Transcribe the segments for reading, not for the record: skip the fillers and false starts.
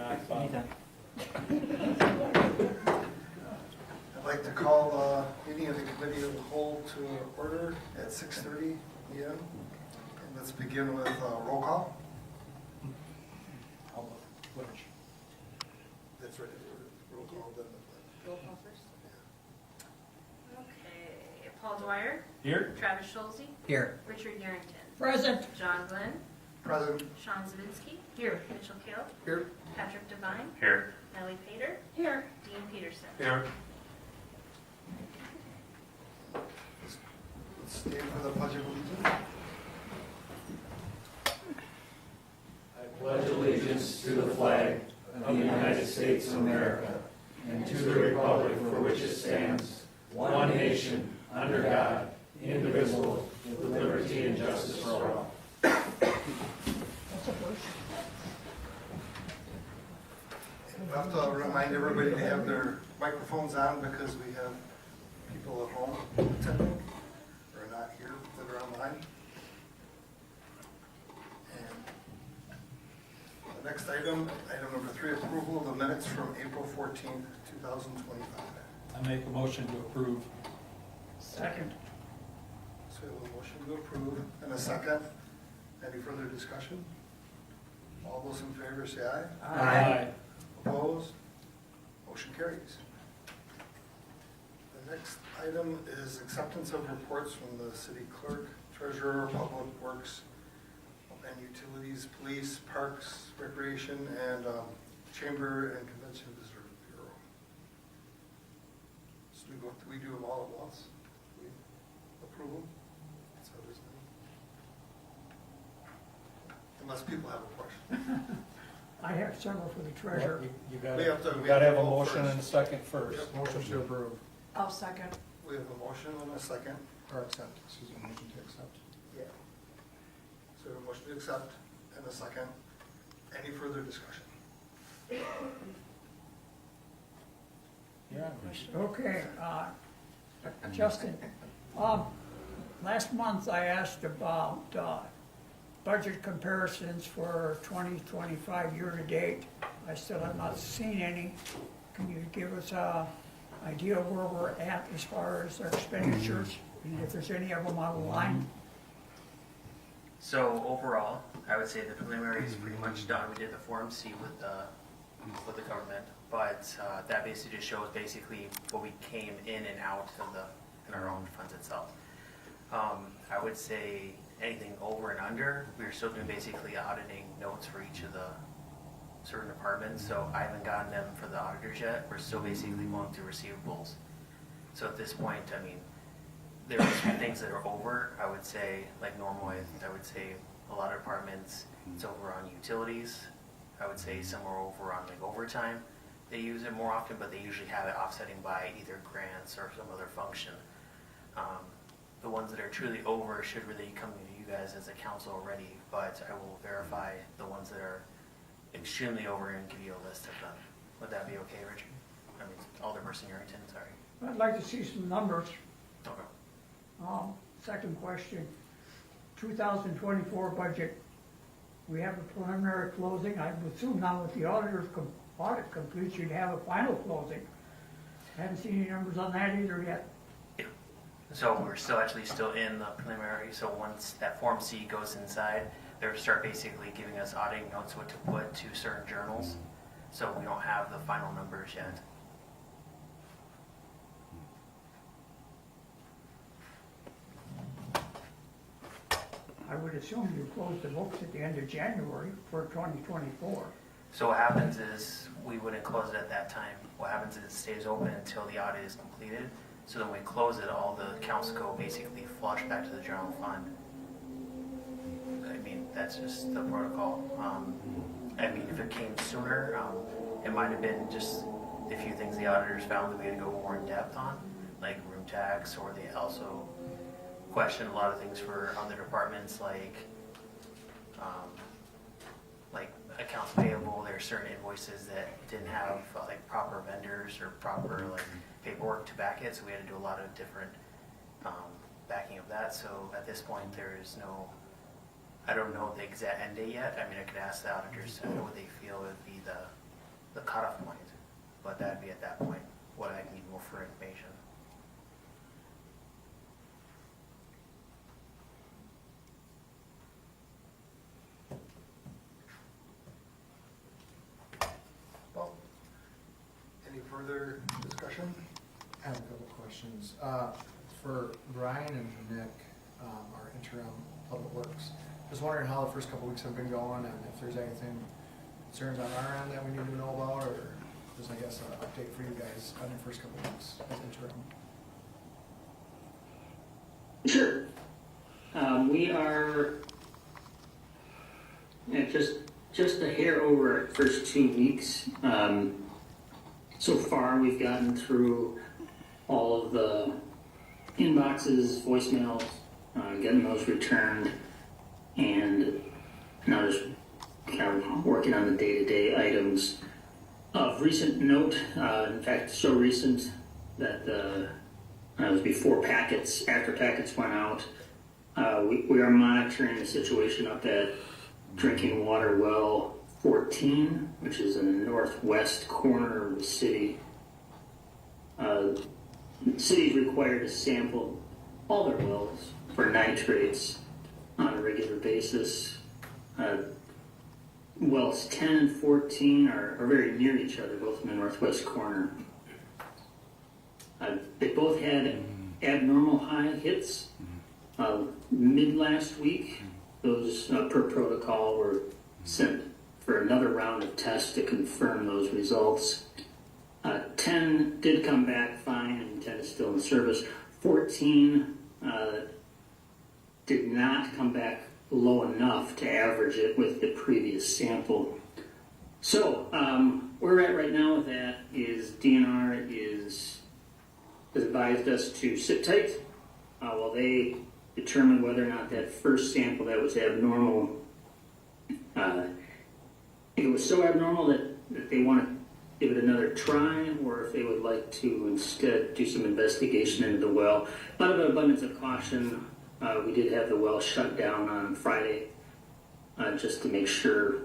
Anytime. I'd like to call the meeting of the Committee of the Whole to order at 6:30 p.m. And let's begin with roll call. That's right. Roll call, then the pledge. Roll call first. Okay, Paul Dwyer, Here? Travis Schulze, Here. Richard Yerington, Present. John Glenn, Present. Sean Zavinsky, here, Mitchell Kale, Here. Patrick Devine, Here. Nellie Pater, here, Dean Peterson. Here. Let's stand for the Pledge of Allegiance. I pledge allegiance to the flag of the United States of America and to the republic for which it stands, one nation, under God, indivisible, with liberty and justice for all. We have to remind everybody to have their microphones on because we have people at home attending or not here that are online. And the next item, item number 3, approval of the minutes from April 14th, 2025. I make a motion to approve. Second. So we have a motion to approve and a second. Any further discussion? All those in favor say aye. Aye. Opposed? Motion carries. The next item is acceptance of reports from the city clerk, treasurer, public works, and utilities, police, parks, recreation, and chamber and convention visitor bureau. So do we do them all at once? We approve them? That's how it is now. Unless people have a question. I have several for the treasurer. You We have to- gotta have a vote motion first. and a second first. Yep, motion to approve. I'll second. We have a motion and a second. Or accept, excuse me, motion to accept. Yeah. So we have a motion to accept and a second. Any further discussion? Yeah. Okay, Justin, last month I asked about budget comparisons for 2025 year-to-date. I still have not seen any. Can you give us an idea of where we're at as far as our expenditures? And if there's any of them out of line? So overall, I would say the preliminary is pretty much done. We did the Form C with the government, but that basically just shows basically what we came in and out of in our own funds itself. I would say anything over and under, we're still doing basically auditing notes for each of the certain departments. So I haven't gotten them for the auditors yet. We're still basically going through receivables. So at this point, I mean, there are some things that are over, I would say, like normal, I would say a lot of departments, it's over on utilities. I would say some are over on like overtime. They use it more often, but they usually have it offsetting by either grants or some other function. The ones that are truly over should really come to you guys as a council already, but I will verify the ones that are extremely over and give you a list of them. Would that be okay, Richard? I mean, Alderperson Yerington, sorry. I'd like to see some numbers. Okay. Second question, 2024 budget, we have a preliminary closing. I would assume now with the audit complete, you'd have a final closing. Haven't seen any numbers on that either yet. So we're still in the preliminary, so once that Form C goes inside, they'll start basically giving us auditing notes what to put to certain journals. So we don't have the final numbers yet. I would assume you close the books at the end of January for 2024. So what happens is, we wouldn't close it at that time. What happens is it stays open until the audit is completed. So then we close it, all the accounts go basically flush back to the general fund. I mean, that's just the protocol. I mean, if it came sooner, it might have been just a few things the auditors found that we had to go more in depth on, like room tax, or they also questioned a lot of things for other departments, like accounts payable. There are certain invoices that didn't have like proper vendors or proper like paperwork to back it, so we had to do a lot of different backing of that. So at this point, there is no, I don't know the exact end date yet. I mean, I could ask the auditors what they feel would be the further discussion? I have a couple questions. For Brian and Nick, our interim public works, just wondering how the first couple weeks have been going and if there's anything concerns on our end that we need to know about, or just, I guess, an update for you guys on your first couple weeks as interim. Sure. We are just a hair over our first 2 weeks. So far, we've gotten through all of the inboxes, voicemails, getting those returned, and now just kind of working on the day-to-day items. Of recent note, in fact, so recent that it was before packets, after packets went out, we are monitoring the situation up at drinking water well 14, which is in the northwest corner of the city. The city is required to sample all their wells for nitrates on a regular basis. Wells 10 and 14 are very near each other, both in the northwest corner. They both had abnormal high hits. Mid last week, those per protocol were sent for another round of tests to confirm those results. 10 did come back fine, and 10 is still in service. 14 did not come back low enough to average it with the previous sample. So, where we're at right now with that is DNR has advised us to sit tight while they determine whether or not that first sample that was abnormal, if it was so abnormal that they want to give it another try, or if they would like to instead do some investigation into the well. Out of an abundance of caution, we did have the well shut down on Friday just to make sure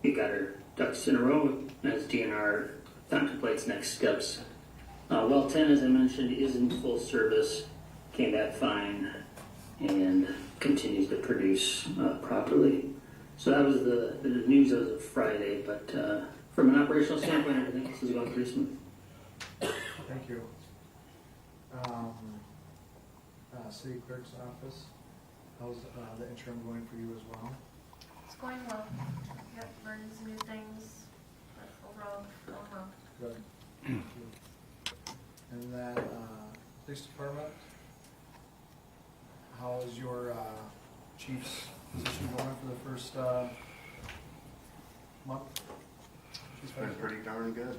we got our ducks in a row as DNR contemplates next steps. Well 10, as I mentioned, is in full service, came back fine, and continues to produce properly. So that was the news as of Friday, but from an operational standpoint, everything else is going pretty smooth. Thank you. City Clerk's office, how's the interim going for you as well? It's going well. Yep, learning some new things, but overall, going well. Good. Thank you. And then, police department, how is your chief's position going for the first month? It's been pretty darn good.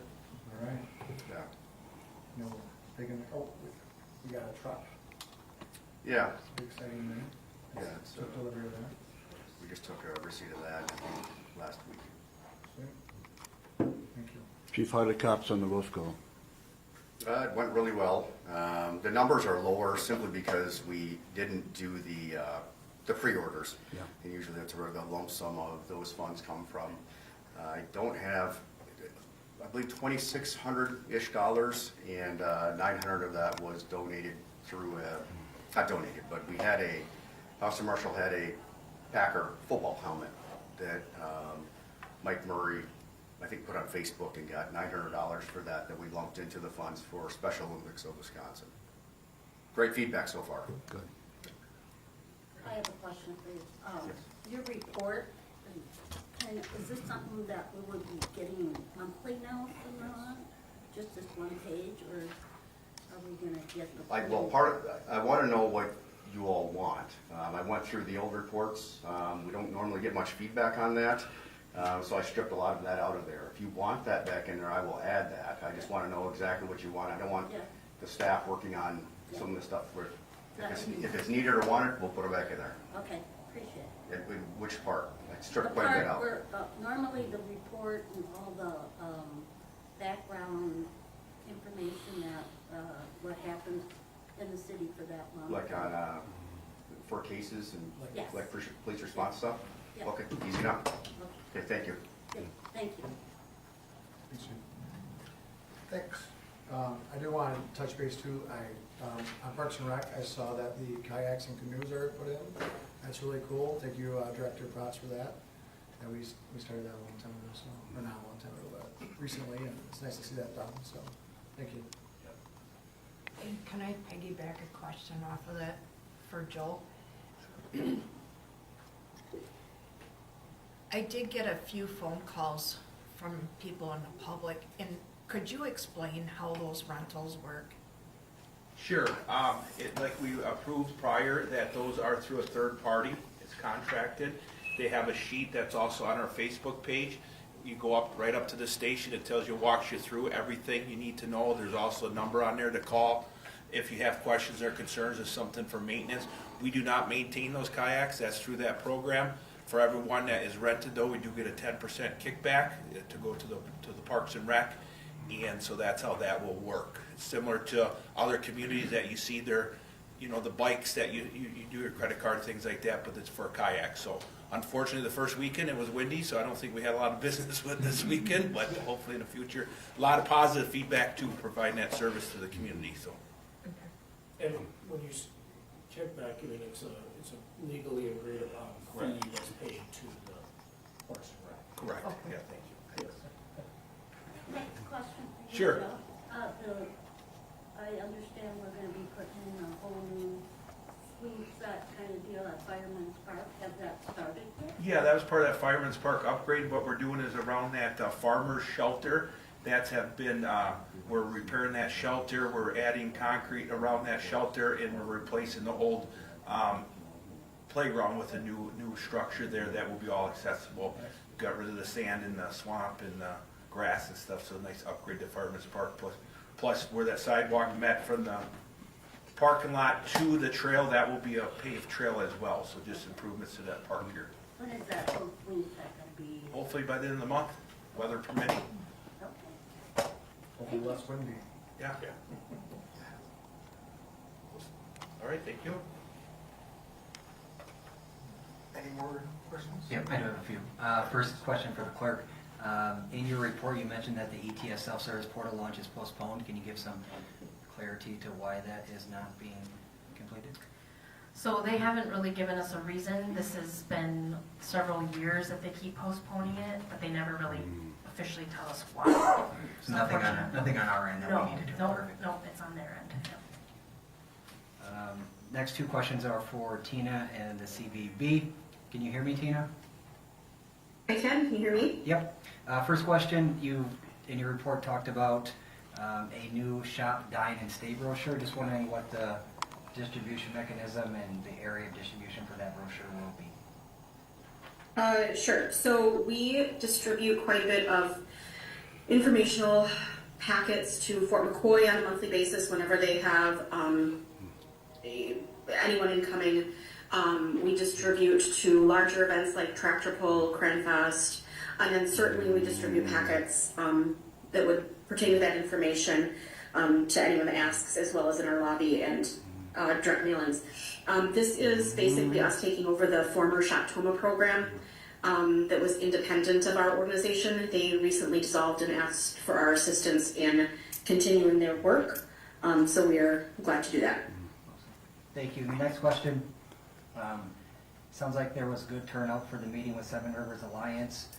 All right. Yeah. You know, we got a truck. Yeah. It's a big exciting thing. Yeah, it's, Took delivery of that. we just took a receipt of that, I think, last week. Sweet. Thank you. Chief, how did the cops on the roof go? It went really well. The numbers are lower simply because we didn't do the pre-orders. Yeah. And usually that's where the lump sum of those funds come from. I don't have, I believe $2,600-ish, and 900 of that was donated through, not donated, but we had Officer Marshall had a Packer football helmet that Mike Murray, I think, put on Facebook and got $900 for that we lumped into the funds for Special Olympics of Wisconsin. Great feedback so far. Good. I have a question for you. Yes. Your report, is this something that we would be getting monthly now from now on? Just this one page, or are we gonna get the? I want to know what you all want. I went through the old reports. We don't normally get much feedback on that, so I stripped a lot of that out of there. If you want that back in there, I will add that. I just want to know exactly what you want. I don't want Yeah. the staff working on some of the stuff where That would be- if it's needed or wanted, we'll put it back in there. Okay, appreciate it. Which part? I The stripped quite a bit part out. where, normally the report and all the, background information that, what happened in the city for that month. Like on, for cases and Yes. like police response stuff? Yeah. Okay, easy enough. Okay, Okay, thank you. good, thank you. Thanks, Chief. Thanks. I do want to touch base too. On Parks and Rec, I saw that the kayaks and canoes are put in. That's really cool. Thank you, Director Potts, for that. And we started that a long time ago, so, or not a long time ago, but recently, and it's nice to see that done, so, thank you. And can I piggyback a question off of that for Joel? I did get a few phone calls from people in the public, and could you explain how those rentals work? Sure. Like we approved prior, that those are through a third party. It's contracted. They have a sheet that's also on our Facebook page. You go up, right up to the station. It tells you, walks you through everything you need to know. There's also a number on there to call if you have questions or concerns or something for maintenance. We do not maintain those kayaks. That's through that program. For everyone that is rented, though, we do get a 10% kickback to go to the Parks and Rec, and so that's how that will work. It's similar to other communities that you see there, you know, the bikes that you do your credit card, things like that, but it's for kayaks. So unfortunately, the first weekend it was windy, so I don't think we had a lot of business with this weekend, but hopefully in the future, a lot of positive feedback to providing that service to the community. So. And when you kick back, I mean, it's a legally agreed upon fee that's paid to the Parks and Rec. Correct. Okay. Yeah, thank you. Yes. Next question. for you, Sure. Bill. I understand we're gonna be putting in a whole new swing set kind of deal at Fireman's Park. Has that started yet? Yeah, that was part of that Fireman's Park upgrade. What we're doing is around that farmer's shelter. That's have been, we're repairing that shelter. We're adding concrete around that shelter, and we're replacing the old playground with a new structure there that will be all accessible. Got rid of the sand and the swamp and the grass and stuff, so a nice upgrade to Fireman's Park. Plus where that sidewalk met from the parking lot to the trail, that will be a paved trail as well. So just improvements to that park here. When is that whole swing set gonna be? Hopefully by the end of the month, weather permitting. Okay. Hopefully less windy. Yeah. All right, thank you. Any more questions? Yep, I do have a few. First question for the clerk. In your report, you mentioned that the ETS self-service portal launch is postponed. Can you give some clarity to why that is not being completed? So they haven't really given us a reason. This has been several years that they keep postponing it, but they never really officially tell us why. So nothing on our end that No, we need to do? no, Perfect. no, it's on their end. Yeah. Next two questions are for Tina and the CVB. Can you hear me, Tina? I can. Can you hear me? Yep. First question, you, in your report, talked about a new shop, dine, and stay brochure. Just wondering what the distribution mechanism and the area of distribution for that brochure will be. Sure. So we distribute quite a bit of informational packets to Fort McCoy on a monthly basis whenever they have anyone incoming. We distribute to larger events like Tractor Pull, Cranfest, and then certainly we distribute packets that would pertain to that information to anyone that asks, as well as in our lobby and direct mailings. This is basically us taking over the former Shoptoma program that was independent of our organization. They recently dissolved and asked for our assistance in continuing their work, so we are glad to do that. Thank you. The next question. Sounds like there was good turnout for the meeting with Seven Rivers Alliance.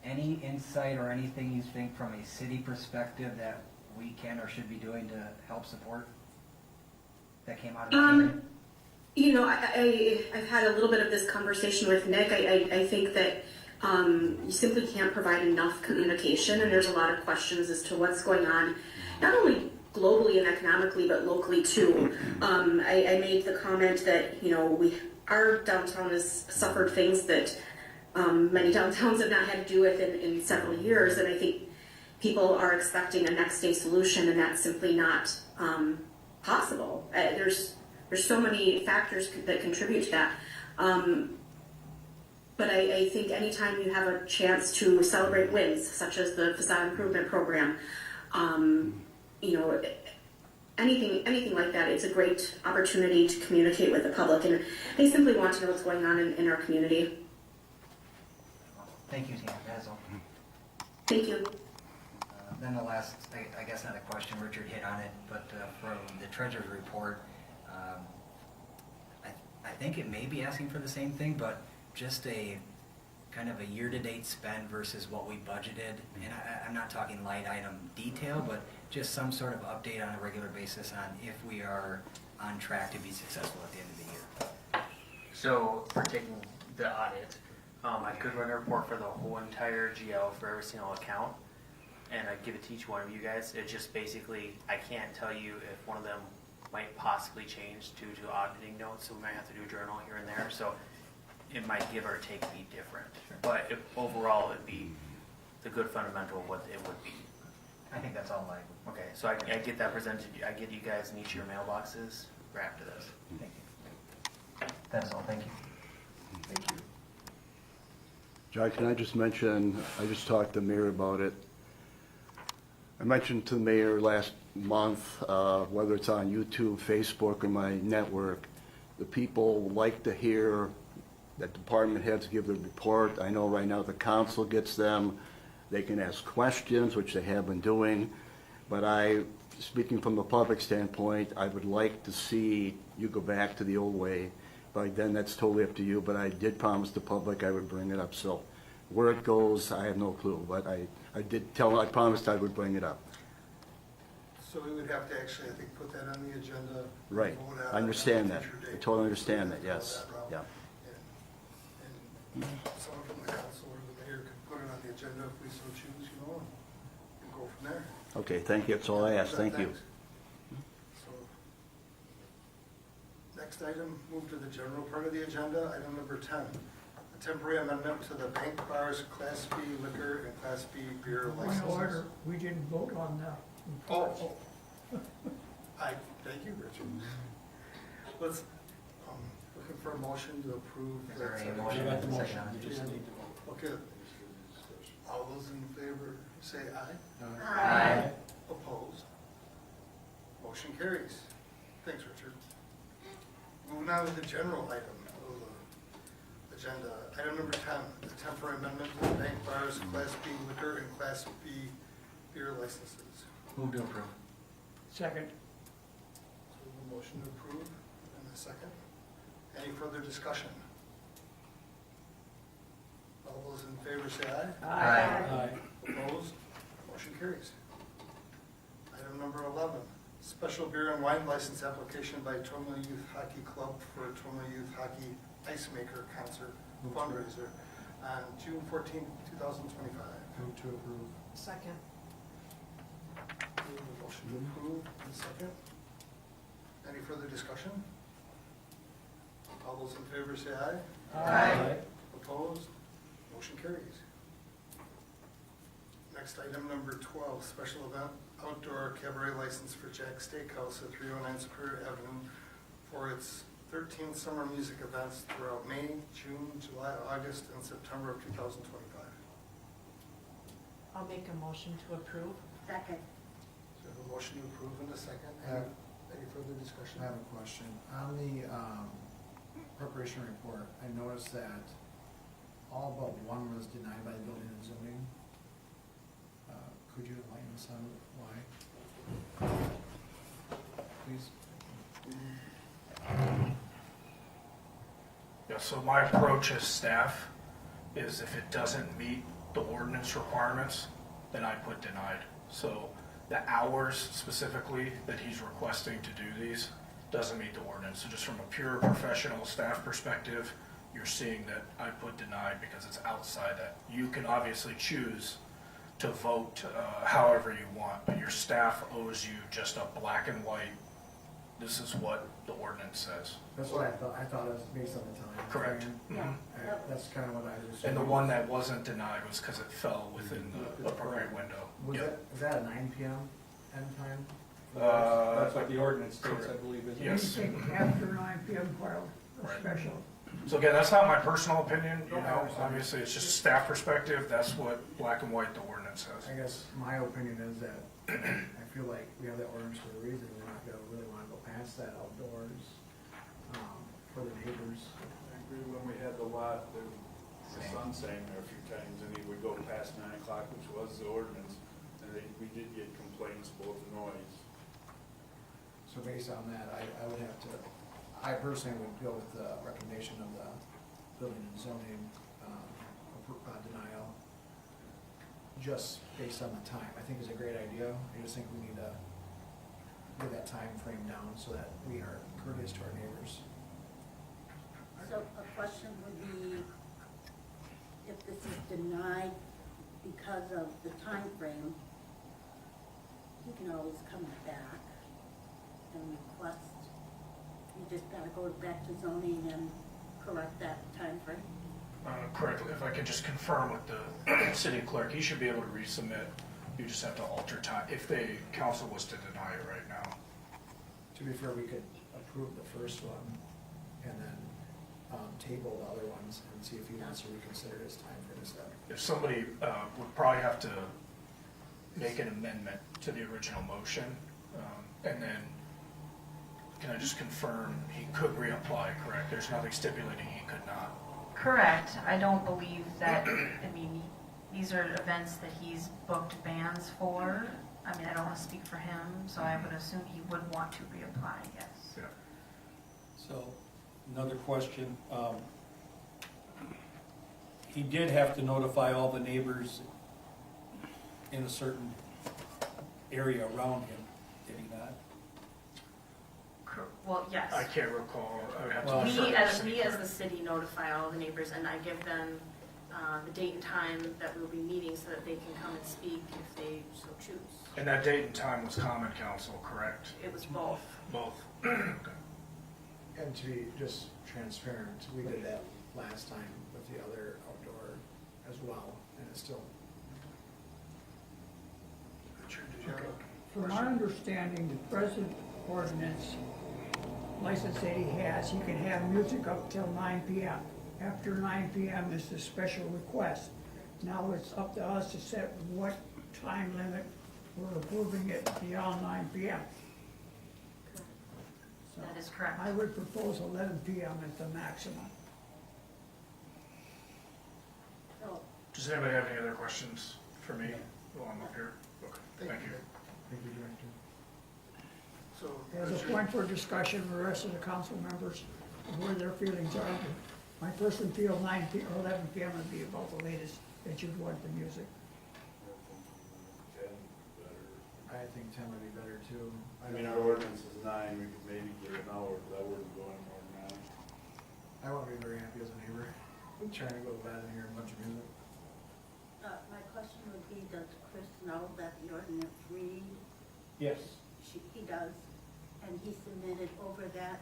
Any insight or anything you think from a city perspective that we can or should be doing to help support that came out of the meeting? You know, I've had a little bit of this conversation with Nick. I think that you simply can't provide enough communication, and there's a lot of questions as to what's going on, not only globally and economically, but locally too. I made the comment that, you know, our downtown has suffered things that many downtowns have not had to do with in several years, and I think people are expecting a next day solution, and that's simply not possible. There's so many factors that contribute to that. But I think anytime you have a chance to celebrate wins, such as the facade improvement program, you know, anything like that, it's a great opportunity to communicate with the public, and they simply want to know what's going on in our community. Thank you, Tina. That's all. Thank you. Then the last, I guess not a question, Richard hit on it, but from the treasurer's report, I think it may be asking for the same thing, but just a kind of a year-to-date spend versus what we budgeted? And I'm not talking light item detail, but just some sort of update on a regular basis on if we are on track to be successful at the end of the year. So for taking the audit, I could run a report for the whole entire GL for every single account, and I'd give it to each one of you guys. It just basically, I can't tell you if one of them might possibly change due to auditing notes, so we might have to do a journal here and there. So it might give or take be different, but if overall it'd be the good fundamental of what it would be. I think that's all I. Okay, so I get that presented, I get you guys in each of your mailboxes right after this. Thank you. That is all, thank you. Thank you. John, can I just mention, I just talked to the mayor about it. I mentioned to the mayor last month, whether it's on YouTube, Facebook, or my network, the people like to hear that department heads give their report. I know right now the council gets them. They can ask questions, which they have been doing. But speaking from the public standpoint, I would like to see you go back to the old way. But then that's totally up to you. But I did promise the public I would bring it up. So where it goes, I have no clue. But I promised I would bring it up. So we would have to actually, I think, put that on the agenda. Right. vote on it I understand at a that. future I date. totally understand that, Go yes. that route. Yeah. And someone from the council or the mayor could put it on the agenda if we so choose, and go from there. Okay, thank you. That's all I asked. Thank you. So, next item, move to the general part of the agenda, item number 10. A temporary amendment to the bank bars Class B liquor and Class B beer Point licenses. of order, we didn't vote on that. Oh, thank you, Richard. Let's, looking for a motion to approve. Is there that any second. motion? You got the motion, Second. you just need to vote. Okay. All those in favor say aye. Aye. Opposed? Motion carries. Thanks, Richard. Moving on to the general item of the agenda. Item number 10, the temporary amendment to the bank bars Class B liquor and Class B beer licenses. Move to approve. Second. So a motion to approve and a second. Any further discussion? All those in favor say aye. Aye. Opposed? Motion carries. Item number 11, special beer and wine license application by Trumbull Youth Hockey Club for Trumbull Youth Hockey Ice Maker Concert fundraiser on June 14, 2025. Move to approve. Second. We have a motion to approve and a second. Any further discussion? All those in favor say aye. Aye. Opposed? Motion carries. Next, item number 12, special event outdoor cabaret license for Jack Steakhouse at 309 Superior Avenue for its 13 summer music events throughout May, June, July, August, and September of 2025. I'll make a motion to approve. Second. So we have a motion to approve in a second. Any further discussion? I have a question. On the preparation report, I noticed that all but one was denied by the building and zoning. Could you enlighten us on why? Please. Yeah, so my approach as staff is if it doesn't meet the ordinance requirements, then I put denied. So the hours specifically that he's requesting to do these doesn't meet the ordinance. So just from a pure professional staff perspective, you're seeing that I put denied because it's outside that. You can obviously choose to vote however you want, but your staff owes you just a black and white, this is what the ordinance says. That's what I thought. I thought it was based on the time. Correct. frame. Mhm. That's kind of what I was. And the one that wasn't denied was because it fell within the appropriate window. Was Yep. that, is that a 9 PM end time? That's what the ordinance states, I believe, isn't it? Yes. Anything after 9 PM filed, a Right. special. So again, that's not my personal opinion, you know, obviously it's just a staff perspective, that's what black and white the ordinance says. I guess my opinion is that I feel like we have that ordinance for a reason. We're not gonna really wanna go past that outdoors, for the neighbors. I agree, when we had the lot, the son sang there a few times, and he would go past 9 o'clock, which was the ordinance, and we did get complaints about the noise. So based on that, I would have to, I personally would go with the recommendation of the building and zoning, denial, just based on the time. I think is a great idea. I just think we need to get that time frame down so that we are courteous to our neighbors. So a question would be, if this is denied because of the time frame, you can always come back and request. You just gotta go back to zoning and correct that time frame. Correctly, if I could just confirm with the city clerk, he should be able to resubmit. You just have to alter time, if the council was to deny it right now. To be fair, we could approve the first one and then table the other ones and see if he wants to reconsider his time frame instead. If somebody would probably have to make an amendment to the original motion, and then, can I just confirm, he could reapply, correct? There's nothing stipulating he could not. Correct. I don't believe that, I mean, these are events that he's booked bands for. I mean, I don't want to speak for him, so I would assume he would want to reapply, yes. Yeah. So, another question. He did have to notify all the neighbors in a certain area around him, did he not? Well, yes. I can't recall. I would have to Well, refer to the city We as clerk. the city notify all the neighbors, and I give them the date and time that we'll be meeting so that they can come and speak if they so choose. And that date and time was common council, correct? It was both. Both. Okay. And to be just transparent, we did that last time with the other outdoor as well, and it's still. Richard, did you have a From our understanding, the present ordinance license that he has, he can have music up till 9 p.m. After 9 p.m. is the special request. Now it's up to us to set what time limit we're approving it beyond 9 p.m. So That is correct. I would propose 11 p.m. at the maximum. So, Does anybody have any other questions for me while I'm up here? Okay, thank you. Thank you, Director. So, As a Richard, point for discussion, the rest of the council members, where their feelings are. My person feel 9 p. or 11 p.m. would be about the latest that you'd want the music. I think 10 would be better too. I mean, our ordinance is 9, we could maybe get an hour, but I wouldn't go any more than 9. I won't be very happy as a neighbor. I'm trying to go to bed and hear a bunch of music. my question would be, does Chris know that the ordinance read? Yes. He does, and he submitted over that.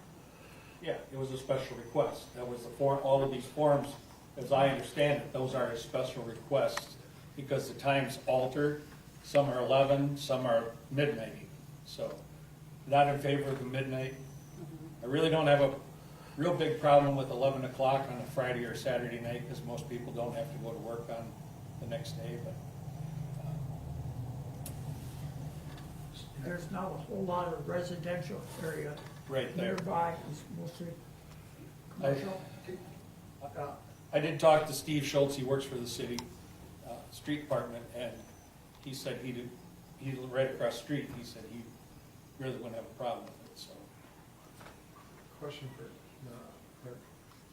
Yeah, it was a special request. That was the form, all of these forms, as I understand it, those are a special requests because the times alter. Some are 11, some are midnight even. So, not in favor of the midnight. I really don't have a real big problem with 11 o'clock on a Friday or Saturday night because most people don't have to go to work on the next day, but There's not a whole lot of residential area right there. nearby, it's mostly commercial. I did talk to Steve Schultz, he works for the city street department, and he said he's right across the street, he said he really wouldn't have a problem with it, so. Question for the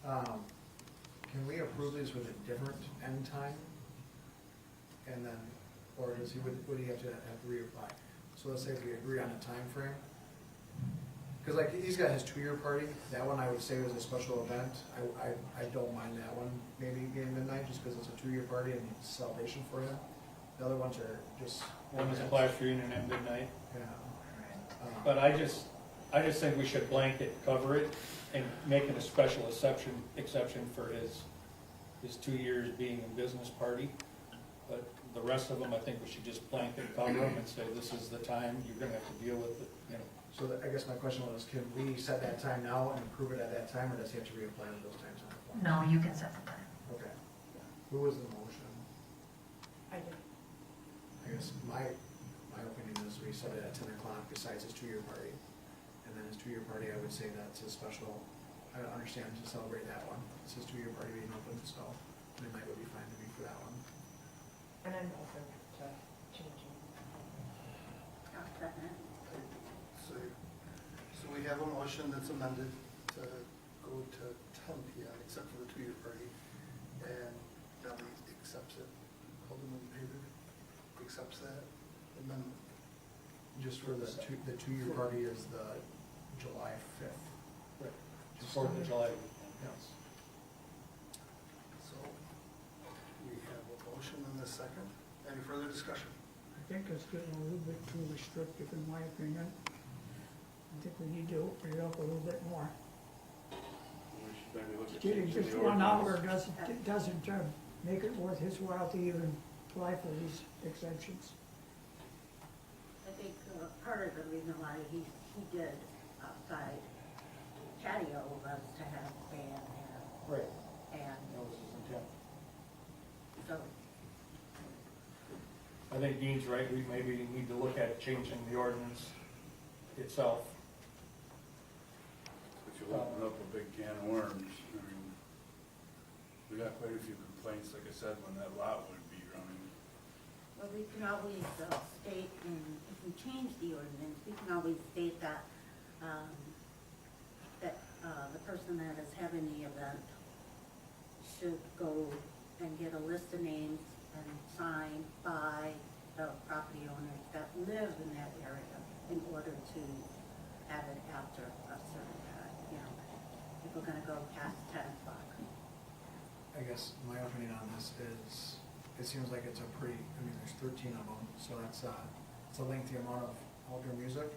clerk. Can we approve these with a different end time? And then, or does he, would he have to reapply? So let's say if we agree on a time frame. Because like, he's got his 2-year party, that one I would say was a special event. I don't mind that one, maybe being midnight, just because it's a 2-year party and it's a celebration for him. The other ones are just. One is a class reunion at midnight, Yeah. but I just think we should blanket cover it and make it a special exception for his 2 years being in business party. But the rest of them, I think we should just blanket cover them and say, this is the time, you're gonna have to deal with it, you know. So I guess my question was, can we set that time now and approve it at that time, or does he have to reapply with those times on the form? No, you can set the time. Okay. Who was the motion? I did. I guess my opinion is we set it at 10 o'clock besides his 2-year party. And then his 2-year party, I would say that's his special, I don't understand to celebrate that one. It's his 2-year party being open, so midnight would be fine to me for that one. And I'm open to changing. I'll second it. So we have a motion that's amended to go to 10 p.m. except for the 2-year party. And Nellie accepts it, Alderman Pater accepts that, and then Just for the two-year party is the July 5th. Right. Fourth of July weekend. Yes. So, we have a motion and a second. Any further discussion? I think it's getting a little bit too restrictive in my opinion. I think we need to open it up a little bit more. We should maybe look at Getting changing just the 1 hour ordinance. doesn't make it worth his while to even apply for these exemptions. I think part of the reason why he did outside patio was to have band Right. and That was his intent. so I think Dean's right, we maybe need to look at changing the ordinance itself. If you open up a big can of worms, I mean, we got quite a few complaints, like I said, when that lot would be running. well, we can always state, if we change the ordinance, we can always state that, the person that is having the event should go and get a list of names and signed by the property owners that live in that area in order to have it after a certain time, you know. If we're gonna go past 10 o'clock. I guess my opinion on this is, it seems like it's a pretty, I mean, there's 13 of them, so it's a lengthy amount of outdoor music.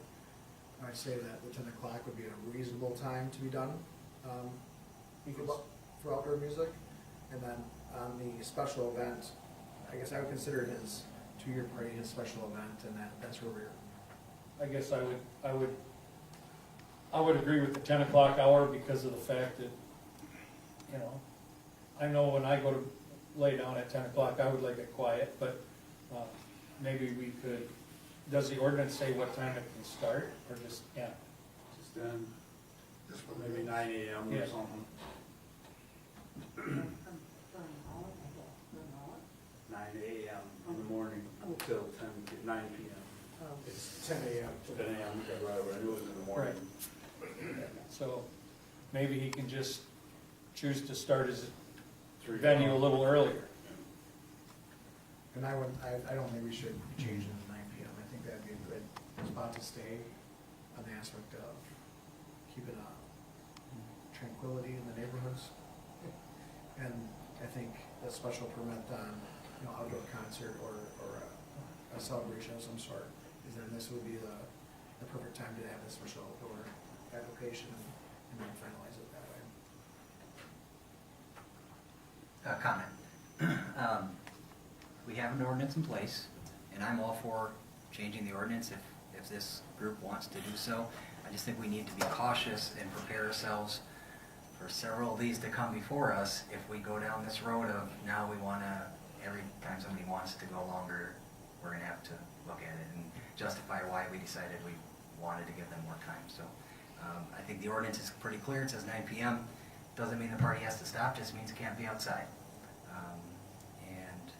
I'd say that the 10 o'clock would be a reasonable time to be done for outdoor music. And then on the special event, I guess I would consider his two-year party his special event, and that's where we're. I guess I would agree with the 10 o'clock hour because of the fact that, you know, I know when I go to lay down at 10 o'clock, I would like it quiet, but maybe we could, does the ordinance say what time it can start, or just, yeah? Just then, This one, maybe 9 AM or Yeah. something, 9 AM in the morning until 9 PM. It's 10 a.m. 10 AM, whatever, I knew it was in the morning. So maybe he can just choose to start his 3 venue a little earlier. And I don't think we should change it to 9 p.m. I think that'd be a good spot to stay on the aspect of keeping tranquility in the neighborhoods. And I think a special permit on, outdoor concert or a celebration of some sort, is then this would be the perfect time to have a special outdoor application and then finalize it that way. Comment. We have an ordinance in place, and I'm all for changing the ordinance if this group wants to do so. I just think we need to be cautious and prepare ourselves for several of these to come before us if we go down this road of now we want to, every time somebody wants to go longer, we're going to have to look at it and justify why we decided we wanted to give them more time. So I think the ordinance is pretty clear. It says 9 p.m. Doesn't mean the party has to stop, just means it can't be outside. And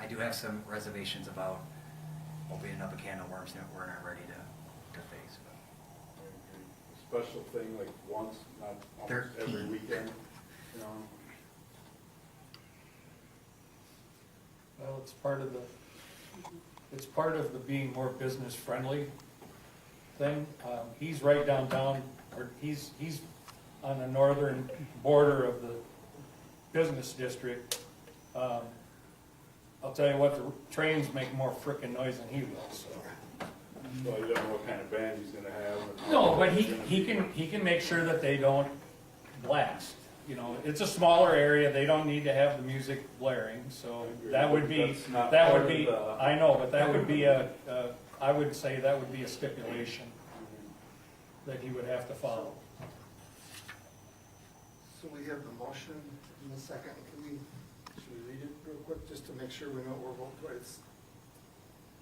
I do have some reservations about opening up a can of worms that we're not ready to face. But. A special thing like once, not almost every weekend, you know. Well, it's part of the being more business friendly thing. He's right downtown, or he's on the northern border of the business district. I'll tell you what, the trains make more frickin' noise than he will, so. Well, you don't know what kind of band he's gonna have. No, but he can make sure that they don't blast. You know, it's a smaller area, they don't need to have the music blaring, so that would be, I know, but that would be I would say that would be a stipulation that he would have to follow. So we have the motion in the second. Should we read it real quick, just to make sure we know what we're voting?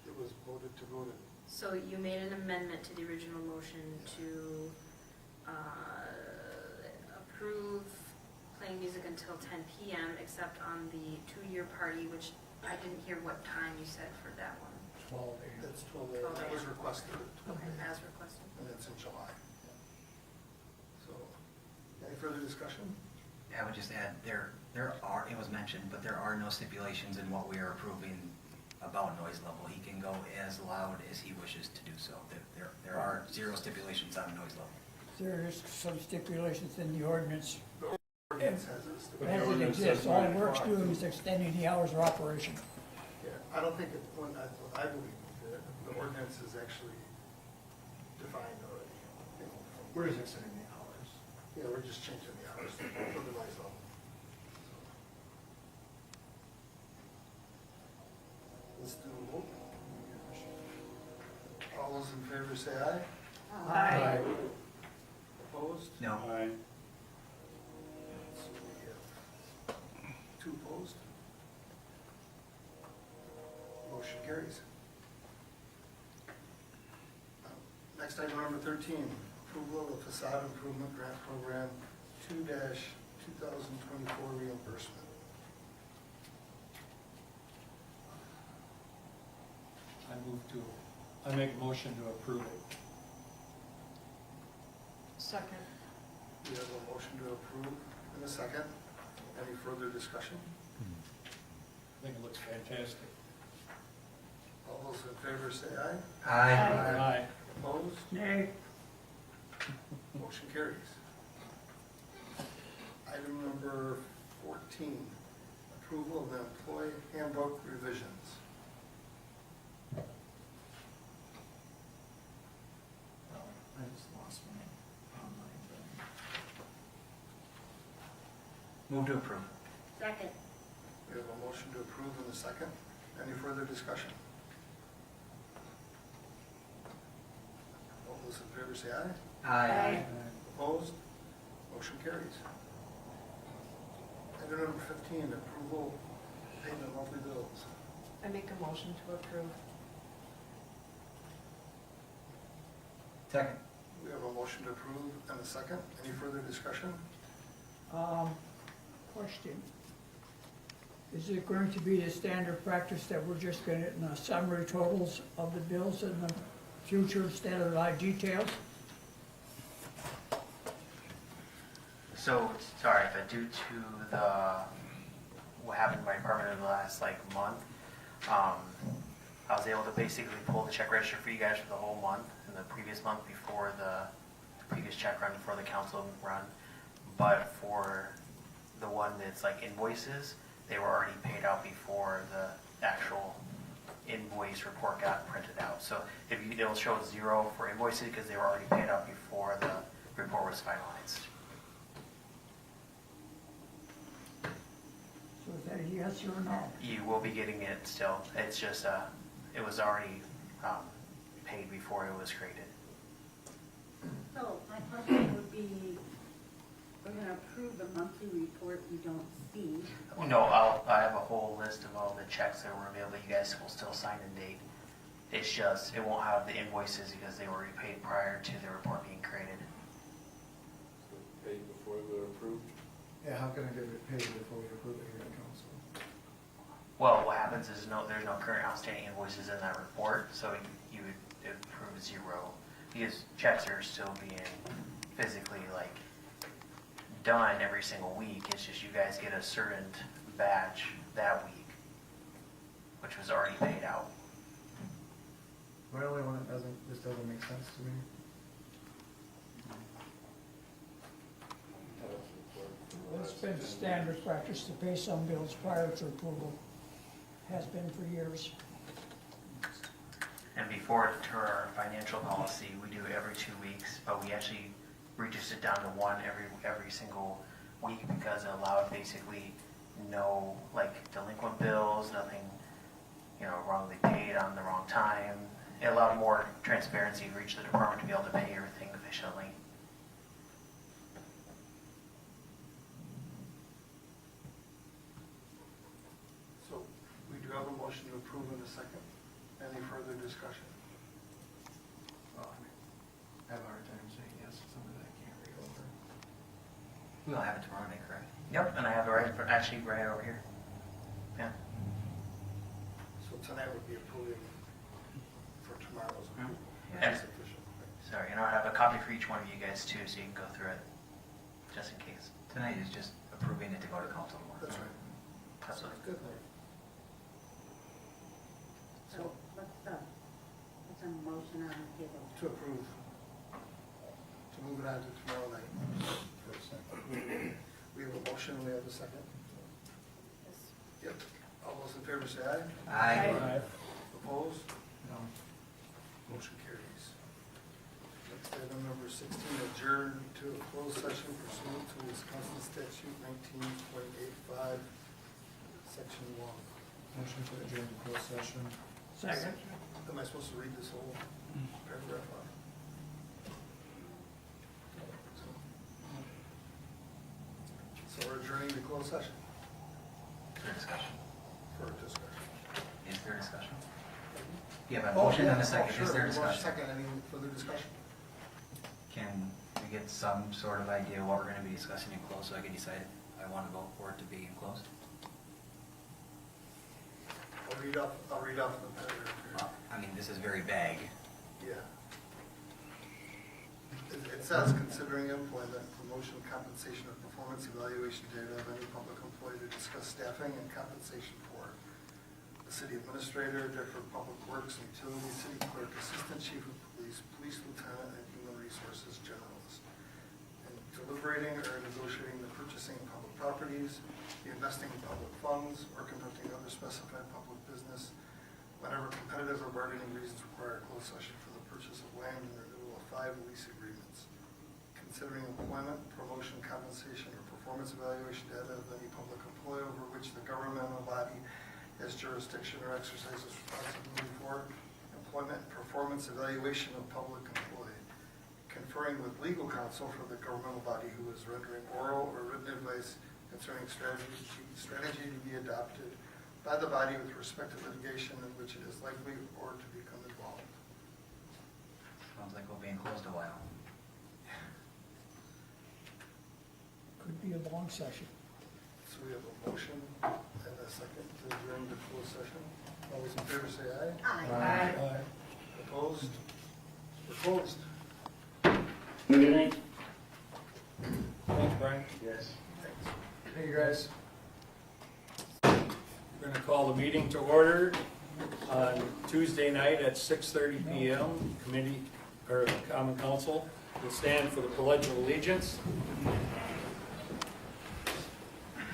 It was voted to go to. So you made an amendment to the original motion to approve playing music until 10 p.m. except on the two-year party, which I didn't hear what time you said for that one. 12 a.m. That's 12 a.m. That was requested. Okay, as requested. And it's in July. So, any further discussion? I would just add, It was mentioned, but there are no stipulations in what we are approving about noise level. He can go as loud as he wishes to do so. There are zero stipulations on noise level. There is some stipulations in the ordinance. Ordinance has it. But the As it ordinance exists, says all 9 work's o'clock. doing is extending the hours of operation. Yeah, I don't think it, when I believe that the ordinance is actually defined already. You know, We're just extending the hours. Yeah, we're just changing the hours for the noise level. Let's do a vote. All those in favor say aye. Aye. Opposed? No. Aye. So we have 2 opposed. Motion carries. Next item, number 13, approval of facade improvement grant program 2-2024 reimbursement. I make a motion to approve it. Second. We have a motion to approve in a second. Any further discussion? I think it looks fantastic. All those in favor say aye. Aye. Opposed? Nay. Motion carries. Item number 14, approval of the employee handbook revisions. I just lost my online thing. Move to approve. Second. We have a motion to approve in a second. Any further discussion? All those in favor say aye. Aye. Opposed? Motion carries. Item number 15, approval payment of monthly bills. I make a motion to approve. Second. We have a motion to approve and a second. Any further discussion? Question. Is it going to be the standard practice that we're just going to summary totals of the bills in the future instead of like details? So, sorry, but due to what happened in my department in the last month, I was able to basically pull the check register for you guys for the whole month and the previous month before the previous check run before the council run. But for the one that's invoices, they were already paid out before the actual invoice report got printed out. So it'll show 0 for invoices because they were already paid out before the report was finalized. So is that a yes or no? You will be getting it still. It's just, it was already paid before it was created. So my question would be, we're gonna approve the monthly report we don't see. No, I have a whole list of all the checks that were available. You guys will still sign and date. It's just, it won't have the invoices because they were already paid prior to the report being created. So paid before they're approved. Yeah, how can I get it paid before we approve it here at council? Well, what happens is there's no current outstanding invoices in that report, so you would approve 0 because checks are still being physically done every single week. It's just you guys get a certain batch that week, which was already paid out. My only one that this doesn't make sense to me. It's been standard practice to pay some bills prior to approval. Has been for years. And before to our financial policy, we do every 2 weeks, but we actually reduced it down to 1 every single week because it allowed basically no delinquent bills, nothing wrongly paid on the wrong time. It allowed more transparency to reach the department to be able to pay everything efficiently. So we do have a motion to approve in a second. Any further discussion? Well, I have a hard time saying yes to something that I can't read over. We'll have it tomorrow night, correct? Yep, and I have it actually right over here. Yeah. So tonight would be approving for tomorrow's approval. And- That's sufficient. Sorry, and I'll have a copy for each one of you guys too, so you can go through it, just in case. Tonight is just approving it to go to council tomorrow. That's right. That's Sounds good. So what's a motion on the table? To approve. To move it on to tomorrow night. We have a motion, we have a second. Yep. All those in favor say aye. Aye. Opposed? No. Motion carries. Next item number 16, adjourn to a closed session pursuant to Wisconsin statute 19.85, section 1. Motion to adjourn to closed session. Second. Am I supposed to read this whole paragraph off? So we're adjourning to closed session For discussion. for discussion. Is there discussion? You have a motion and a second. Is there discussion? Second, any further discussion? Can we get some sort of idea what we're gonna be discussing in closed so I can decide if I want to vote for it to be enclosed? I'll read off the paragraph here. Well, I mean, this is very vague. Yeah. It says, considering employment, promotion, compensation, or performance evaluation data of any public employee to discuss staffing and compensation for the city administrator, director of public works, utility, city clerk, assistant chief of police, police lieutenant, and human resources generalist. And deliberating or negotiating the purchasing of public properties, the investing in public funds, or conducting other specified public business whenever competitive or bargaining reasons require a closed session for the purchase of land and renewal of 5 lease agreements. Considering employment, promotion, compensation, or performance evaluation data of any public employee over which the governmental body has jurisdiction or exercises responsibility for, employment and performance evaluation of public employee. Conferring with legal counsel for the governmental body who is rendering oral or written advice concerning strategy to be adopted by the body with respect to litigation in which it is likely or to become involved. Sounds like we'll be enclosed a while. Could be a long session. So we have a motion and a second to adjourn to closed session. All those in favor say aye. Aye. Opposed? We're closed. Good night. Thanks, Brian. Yes. Thanks. Hey, you guys. We're going to call the meeting to order on Tuesday night at 6:30 PM. Committee, or Common Council, will stand for the Pledge of Allegiance.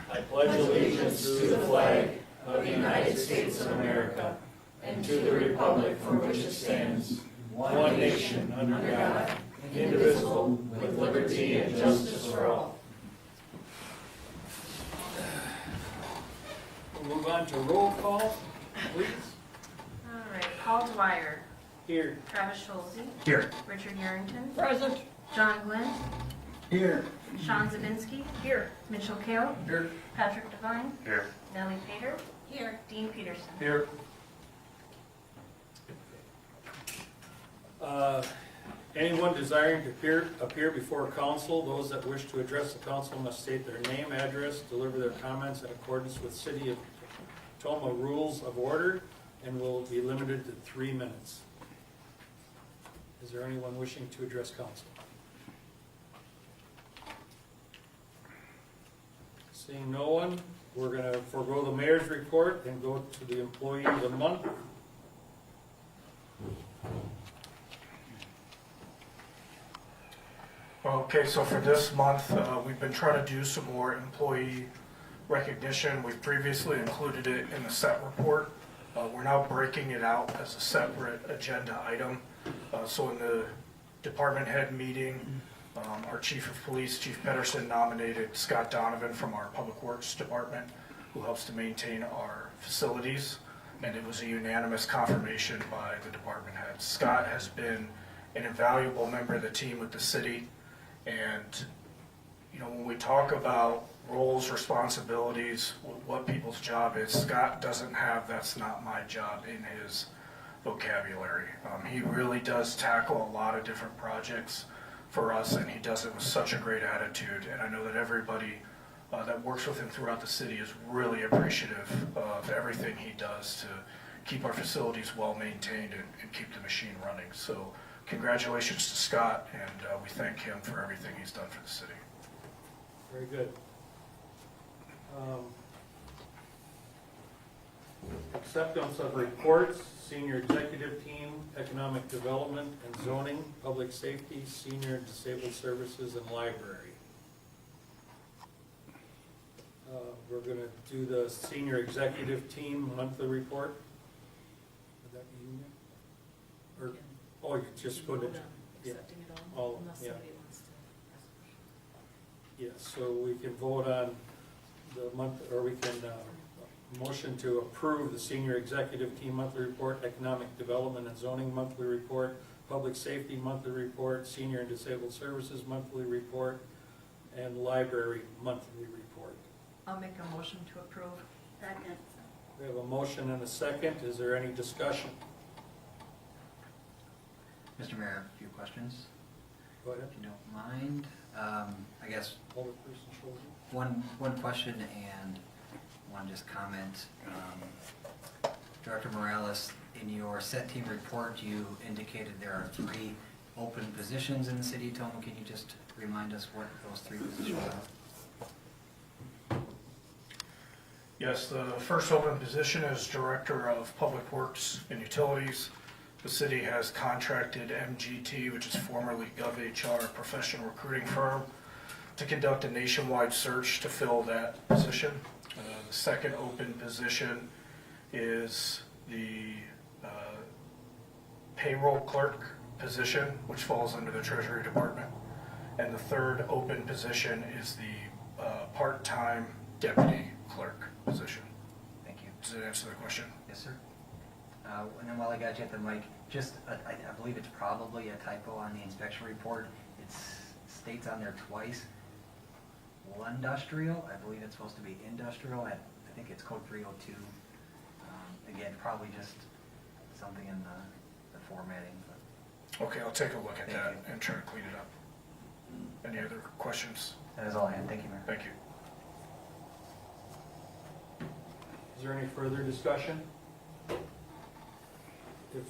I pledge allegiance to the flag of the United States of America and to the republic for which it stands, one nation, under God, indivisible, with liberty and justice for all. We'll move on to roll call, please. All right, Paul Dwyer, Here. Travis Schulze, Here. Richard Yerington, Present. John Glenn, Here. Sean Zabinski. Here. Mitchell Kale. Here. Patrick Devine. Here. Nellie Pater. Here. Dean Peterson. Here. Anyone desiring to appear before council, those that wish to address the council must state their name, address, deliver their comments in accordance with City of Toma rules of order, and will be limited to 3 minutes. Is there anyone wishing to address council? Seeing no one, we're going to forego the mayor's report and go to the employee of the month. Okay, so for this month, we've been trying to do some more employee recognition. We've previously included it in the set report. We're now breaking it out as a separate agenda item. So in the department head meeting, our chief of police, Chief Pedersen, nominated Scott Donovan from our Public Works Department, who helps to maintain our facilities, and it was a unanimous confirmation by the department heads. Scott has been an invaluable member of the team with the city, and you know, when we talk about roles, responsibilities, what people's job is, Scott doesn't have "that's not my job" in his vocabulary. He really does tackle a lot of different projects for us, and he does it with such a great attitude, and I know that everybody that works with him throughout the city is really appreciative of everything he does to keep our facilities well maintained and keep the machine running. So congratulations to Scott, and we thank him for everything he's done for the city. Very good. Acceptance of reports, senior executive team, economic development and zoning, public safety, senior and disabled services, and library. We're gonna do the senior executive team monthly report. Would that be you, Nick? Or, oh, you just put it, yeah, all, yeah. Yeah, so we can vote on the month, or we can, motion to approve the senior executive team monthly report, economic development and zoning monthly report, public safety monthly report, senior and disabled services monthly report, and library monthly report. I'll make a motion to approve. Second. We have a motion and a second. Is there any discussion? Mr. Mayor, a few questions, Go ahead. if you don't mind. I guess Hold it, person shoulder. one question and one just comment. Director Morales, in your set team report, you indicated there are 3 open positions in the city. Toma, can you just remind us what those 3 positions are? Yes, the first open position is Director of Public Works and Utilities. The city has contracted MGT, which is formerly GovHR, professional recruiting firm, to conduct a nationwide search to fill that position. The second open position is the payroll clerk position, which falls under the Treasury Department. And the third open position is the part-time deputy clerk position. Thank you. Does that answer the question? Yes, sir. And then while I got you at the mic, just, I believe it's probably a typo on the inspection report. It states on there twice, industrial. I believe it's supposed to be industrial. I think it's code 302. Again, probably just something in the formatting. But Okay, I'll take a look at Thank that you. and try to clean it up. Any other questions? that is all I had. Thank you, Mayor. Thank you. Is there any further discussion? If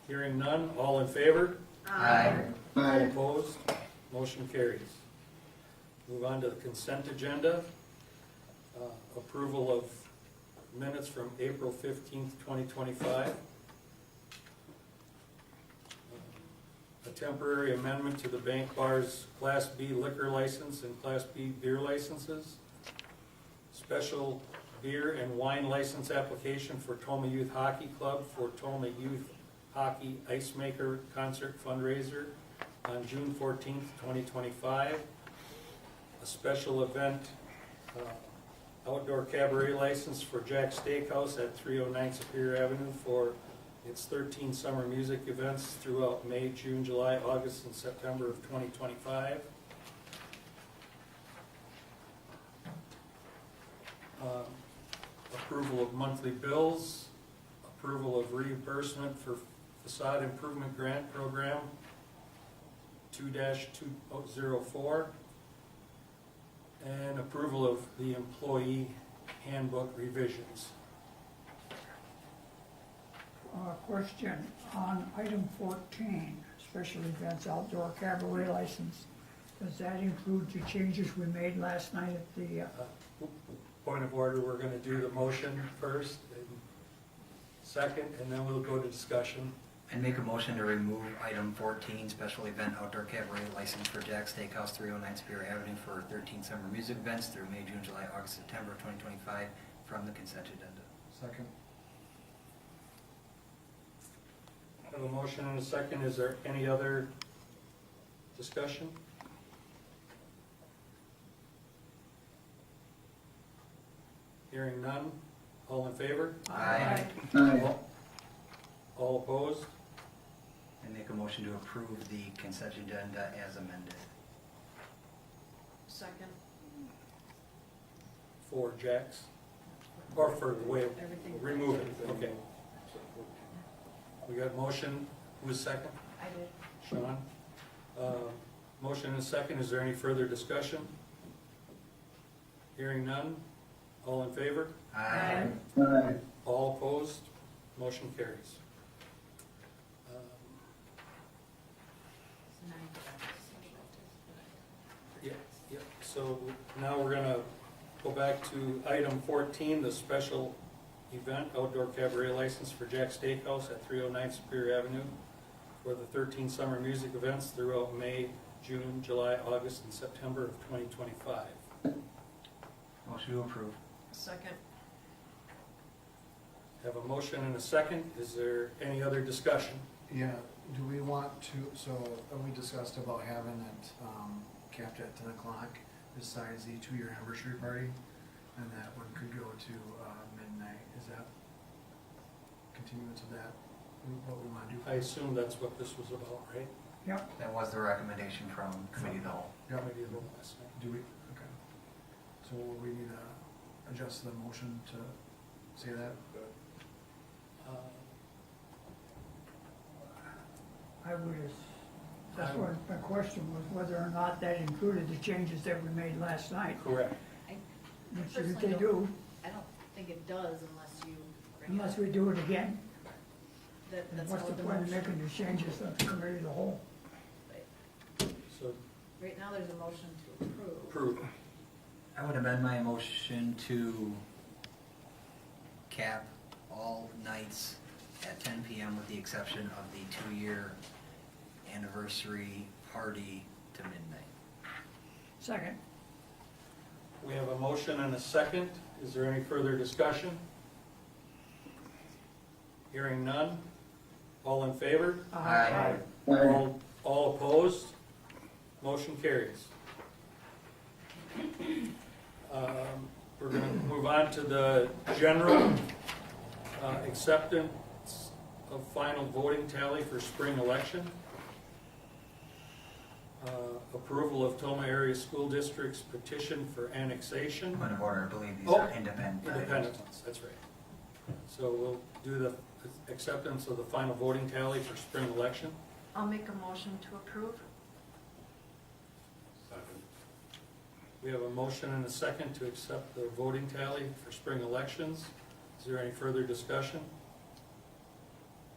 hearing none, all in favor? Aye. All opposed? Motion carries. Move on to the consent agenda. Approval of minutes from April 15th, 2025. A temporary amendment to the bank bar's Class B liquor license and Class B beer licenses. Special beer and wine license application for Toma Youth Hockey Club for Toma Youth Hockey Ice Maker Concert Fundraiser on June 14th, 2025. A special event outdoor cabaret license for Jack's Steakhouse at 309 Superior Avenue for its 13 summer music events throughout May, June, July, August, and September of 2025. Approval of monthly bills, approval of reimbursement for facade improvement grant program 2-204, and approval of the employee handbook revisions. Question on item 14, special events outdoor cabaret license. Does that include the changes we made last night at the, Point of order, we're gonna do the motion first, and second, and then we'll go to discussion. And make a motion to remove item 14, special event outdoor cabaret license for Jack's Steakhouse, 309 Superior Avenue for 13 summer music events through May, June, July, August, September of 2025 from the consent agenda. Second. I have a motion and a second. Is there any other discussion? Hearing none. All in favor? Aye. All opposed? And make a motion to approve the consent agenda as amended. Second. For Jack's? Or for the way, remove it, okay. We got a motion, who's second? I did. Sean? Motion and a second, is there any further discussion? Hearing none, all in favor? Aye. All opposed? Motion carries. Yeah, so now we're gonna Go back to item 14, the special event outdoor cabaret license for Jack Steakhouse at 309 Superior Avenue for the 13 summer music events throughout May, June, July, August, and September of 2025. Motion to approve. Second. Have a motion and a second. Is there any other discussion? Yeah, do we want to, so we discussed about having it capped at 10 o'clock besides the 2-year anniversary party, and that one could go to midnight. Is that continuance of that, what we want to do? I assume that's what this was about, right? Yep. That was the recommendation from Committee of the Whole. Yeah. Maybe a little last night. Do we, okay. So will we need to adjust the motion to say that? I would, that's what my question was, whether or not that included the changes that we made last night. Correct. Which if Personally, they do, I don't think it does unless you. unless we do it again, then That's what's how the the point of motion. making the changes to the committee of the whole? So Right now, there's a motion to approve. approve. I would amend my motion to cap all nights at 10 PM with the exception of the 2-year anniversary party to midnight. Second. We have a motion and a second. Is there any further discussion? Hearing none. All in favor? Aye. All opposed? Motion carries. We're going to move on to the general acceptance of final voting tally for spring election. Approval of Toma Area School District's petition for annexation. Point of order, I believe these Oh, are independent. Independent ones, that's right. So we'll do the acceptance of the final voting tally for spring election. I'll make a motion to approve. We have a motion and a second to accept the voting tally for spring elections. Is there any further discussion?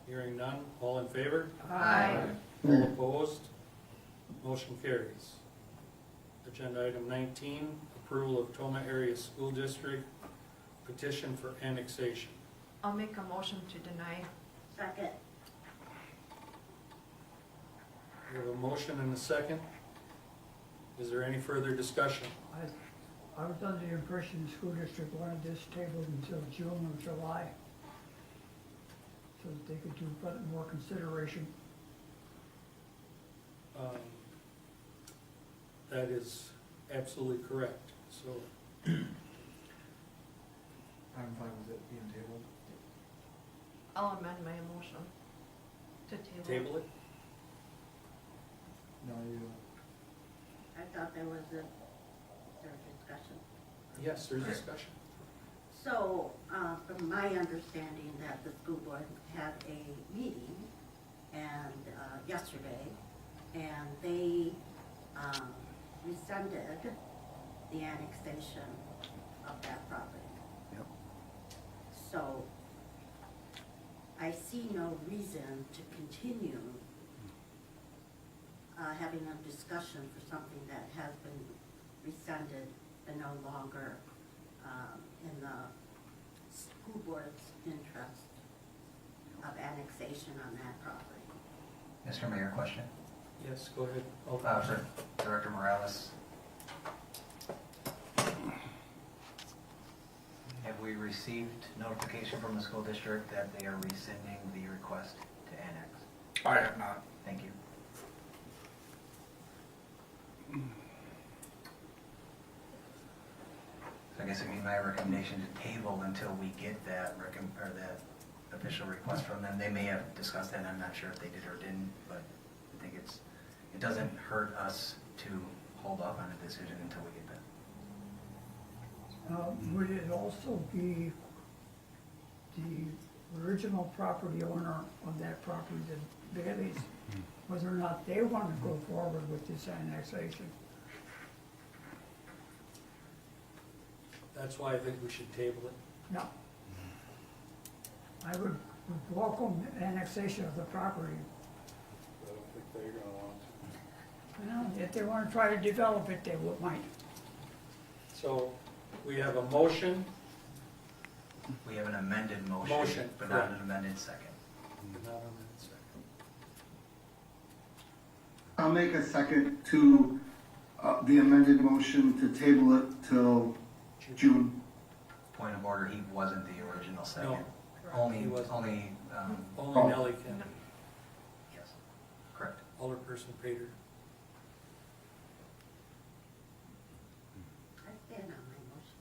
Hearing none, all in favor? Aye. All opposed? Motion carries. Agenda item 19, approval of Toma Area School District petition for annexation. I'll make a motion to deny. Second. We have a motion and a second. Is there any further discussion? I was under the impression the school district wanted this tabled until June or July, so that they could do more consideration. That is absolutely correct. So I'm fine with it being tabled. I'll amend my motion to table. table it? No, you, I thought there was a discussion. Yes, there's discussion. So, from my understanding that the school board had a meeting and, yesterday, and they, rescinded the annexation of that property. Yep. So, I see no reason to continue, having a discussion for something that has been rescinded and no longer, in the school board's interest of annexation on that property. Mr. Mayor, question? Yes, go ahead. For Director Morales. Have we received notification from the school district that they are rescinding the request to annex? I have not. Thank you. So I guess it'd be my recommendation to table until we get that that official request from them. They may have discussed that, I'm not sure if they did or didn't, but I think it doesn't hurt us to hold off on a decision until we get that. Would it also be the original property owner of that property, the Baileys, whether or not they want to go forward with this annexation? That's why I think we should table it. No. I would welcome annexation of the property. I don't think they're gonna want to. Well, if they want to try to develop it, they might. So We have a motion, We have an amended motion, Motion, but not correct. an amended second. not on that second. I'll make a second to the amended motion to table it till June. Point of order, he wasn't the original second. No, Only, he wasn't. only, Only Nellie can, yes, correct. Alderperson Pater. I stand on my motion.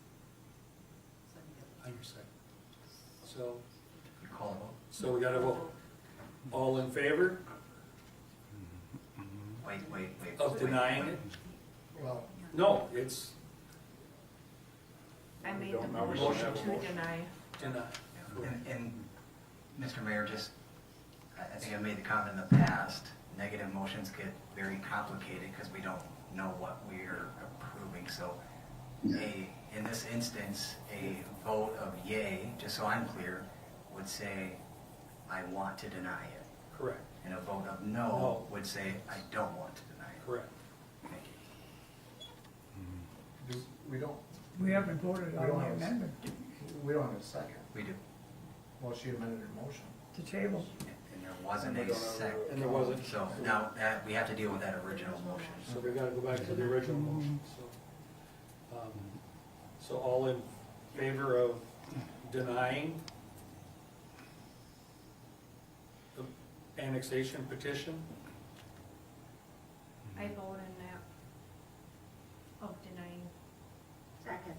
On your second. So, You call a vote. so we got to vote. All in favor Wait. of denying it? Well, No, it's I made don't the know. We motion don't have a to motion. deny. denied. And, Mr. Mayor, just, I think I've made the comment in the past, negative motions get very complicated because we don't know what we're approving. So in this instance, a vote of yay, just so I'm clear, would say, I want to deny it. Correct, And a vote of No. no would say, I don't want to deny it. correct. Thank you. we don't, We haven't voted We on don't the have a- amendment we don't have a second. We do. Well, she amended her motion. to table. And there wasn't We a don't have a- second. And there wasn't. So now that, we have to deal with that original motion. So we got to go back to the original motion, so. So all in favor of denying the annexation petition? I vote in that of denying. Second.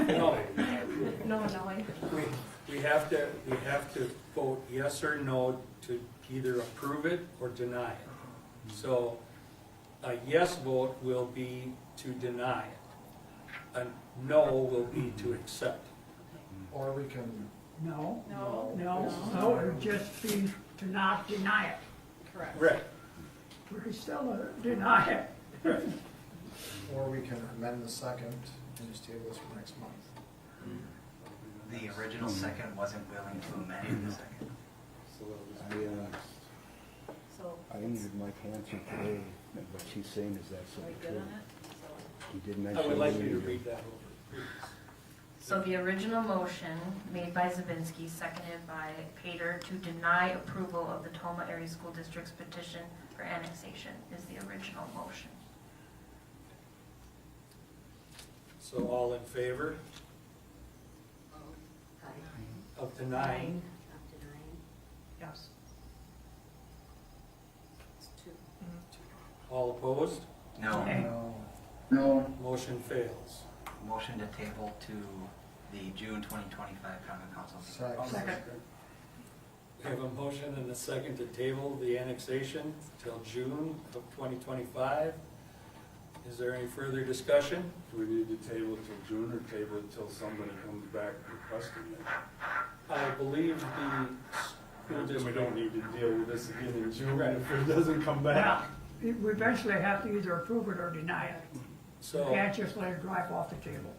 No, No, I. we have to vote yes or no to either approve it or deny it. So a yes vote will be to deny it. A no will be to accept. Or we can, No, No. no, it would just be to not deny it. Correct. Right. We still deny it. or we can amend the second and just table this for next month. The original second wasn't willing to amend the second. So. I injured my cancer today, and what she's saying is that's Are we true. good on it? She did mention. I would like you to injury. read that over, please. So the original motion made by Zabinski, seconded by Pater, to deny approval of the Toma Area School District's petition for annexation is the original motion. So all in favor of denying? Of denying. Yes. It's two. All opposed? No. No, Motion fails. Motion to table to the June 2025 Common Council meeting. Second. We have a motion and a second to table the annexation till June of 2025. Is there any further discussion? Do we need to table it till June or table it till somebody comes back requesting it? I believe the school We district. don't need to deal with this again in June Right. if it doesn't come Well, back. we eventually have to either approve it or deny it. You So, can't just let it drive off the table.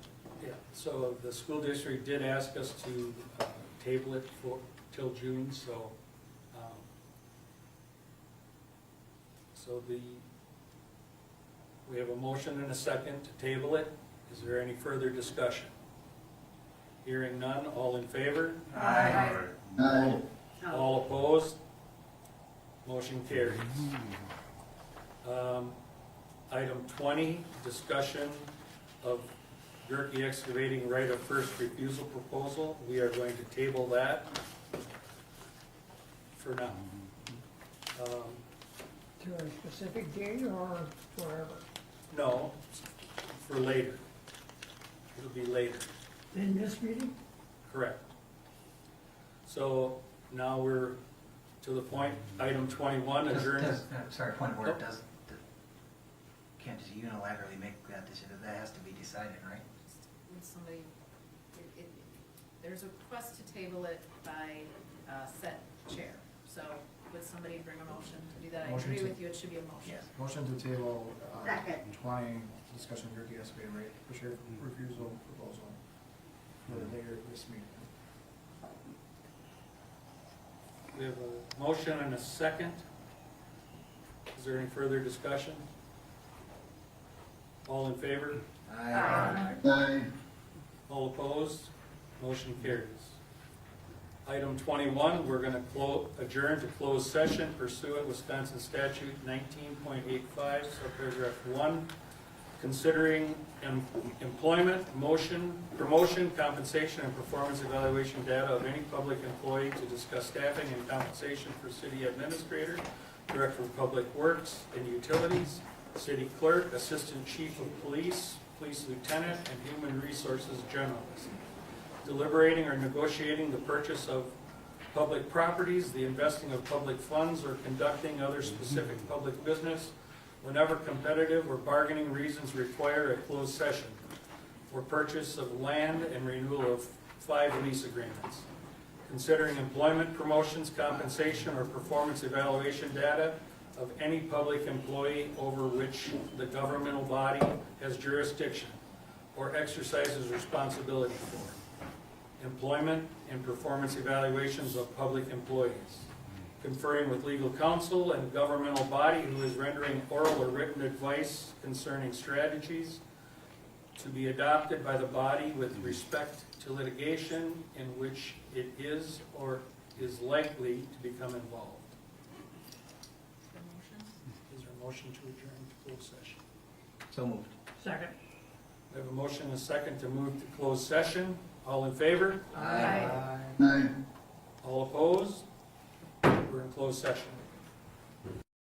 yeah, so the school district did ask us to table it for, till June, so, so we have a motion and a second to table it. Is there any further discussion? Hearing none, all in favor? Aye. All opposed? Motion carries. Item 20, discussion of Gerke Excavating right of first refusal proposal. We are going to table that for now. To a specific date or forever. No, for later. It'll be later, In this meeting? correct. So now we're to the point, item 21, adjourned. Sorry, point of order, Oh. can't just unilaterally make that decision, that has to be decided, right? When somebody, there's a request to table it by set chair. So would somebody bring a motion to do that? I Motion agree to- with you, it should be a motion. Yes. Motion to table, Second. 20, discussion of Gerke excavating rate for share refusal proposal for later this meeting. We have a motion and a second. Is there any further discussion? All in favor? Aye. All opposed? Motion carries. Item 21, we're going to adjourn to closed session pursuant Wisconsin statute 19.85, subparagraph 1, considering employment, promotion, compensation, and performance evaluation data of any public employee to discuss staffing and compensation for city administrator, director of public works and utilities, city clerk, assistant chief of police, police lieutenant, and human resources generalist. Deliberating or negotiating the purchase of public properties, the investing of public funds, or conducting other specific public business whenever competitive or bargaining reasons require a closed session for purchase of land and renewal of 5 lease agreements. Considering employment, promotions, compensation, or performance evaluation data of any public employee over which the governmental body has jurisdiction or exercises responsibility for. Employment and performance evaluations of public employees. Conferring with legal counsel and governmental body who is rendering oral or written advice concerning strategies to be adopted by the body with respect to litigation in which it is or is likely to become involved. Is there a motion to adjourn to closed session? So moved. Second. We have a motion and a second to move to closed session. All in favor? Aye. All opposed? We're in closed session.